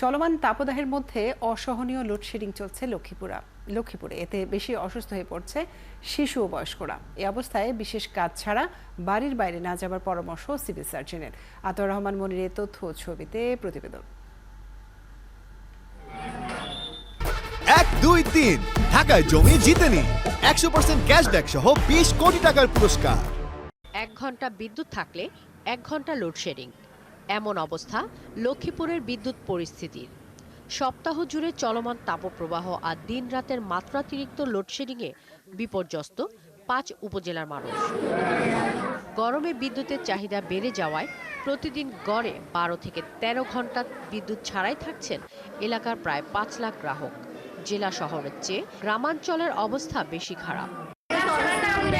চলমান তাপদাহের মধ্যে অসহনীয় লোডশেডিং চলছে লক্ষ্মীপুরে। এতে বেশি অসুস্থ হয়ে পড়ছে শিশু ও বয়স্করা। এই অবস্থায় বিশেষ কাজ ছাড়া বাড়ির বাইরে না যাবার পরামর্শ সিভিল সার্জনের। আতর রহমান মনিরের তথ্য ছবিতে প্রতিবেদন। 1, 2, 3 ঢাকায় জমি জিতে নিন 100% ক্যাশব্যাক সহ 20 কোটি টাকার পুরস্কার। 1 ঘন্টা বিদ্যুৎ থাকলে 1 ঘন্টা লোডশেডিং, এমন অবস্থা লক্ষ্মীপুরের বিদ্যুৎ পরিস্থিতির। সপ্তাহ জুড়ে চলমান তাপপ্রবাহ আর দিন রাতের মাত্রাতিরিক্ত লোডশেডিংয়ে বিপর্যস্ত 5 উপজেলার মানুষ। গরমে বিদ্যুতের চাহিদা বেড়ে যাওয়ায় প্রতিদিন গড়ে 12 থেকে 13 ঘন্টা বিদ্যুৎ ছাড়াই থাকছেন এলাকার প্রায় 5 লাখ গ্রাহক। জেলা শহরের চেয়ে গ্রামাঞ্চলের অবস্থা বেশি খারাপ।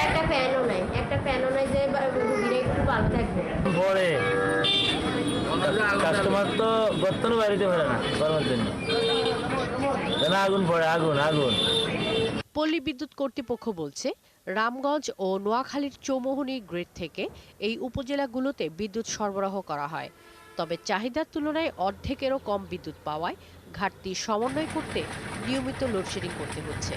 একটা ফ্যানও নাই যে রুগীরা একটু ভালো থাকবে। পরে কাস্টমার তো গর্তনও বাড়িতে পারে না গরমের জন্য। আগুন পড়ে, আগুন। পল্লী বিদ্যুৎ কর্তৃপক্ষ বলছে, রামগঞ্জ ও নোয়াখালীর চৌমুহনী গ্রিড থেকে এই উপজেলাগুলোতে বিদ্যুৎ সরবরাহ করা হয়। তবে চাহিদার তুলনায় অর্ধেকেরও কম বিদ্যুৎ পাওয়ায় ঘাটতি সমন্বয় করতে নিয়মিত লোডশেডিং করতে হচ্ছে।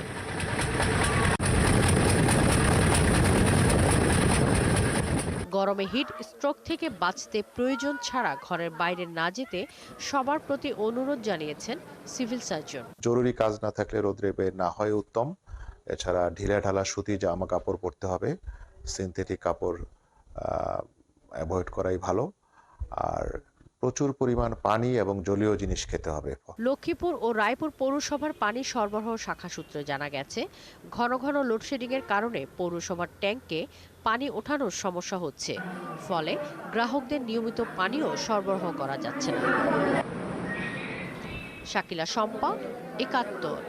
গরমে হিট স্ট্রোক থেকে বাঁচতে প্রয়োজন ছাড়া ঘরের বাইরে না যেতে সবার প্রতি অনুরোধ জানিয়েছেন সিভিল সার্জন। জরুরি কাজ না থাকলে রোদ্রে বের না হয় উত্তম। এছাড়া ঢিলাঢালা সুতি জামা কাপড় পরতে হবে, সিনথেটিক কাপড় অ্যাভয়েড করাই ভালো। আর প্রচুর পরিমাণ পানি এবং জলীয় জিনিস খেতে হবে। লক্ষ্মীপুর ও রায়পুর পৌরসভার পানি সরবরাহ শাখা সূত্রে জানা গেছে, ঘন ঘন লোডশেডিংয়ের কারণে পৌরসভার ট্যাঙ্কে পানি ওঠানোর সমস্যা হচ্ছে। ফলে গ্রাহকদের নিয়মিত পানিও সরবরাহ করা যাচ্ছে না। শাকিলা শম্পা, ৭১।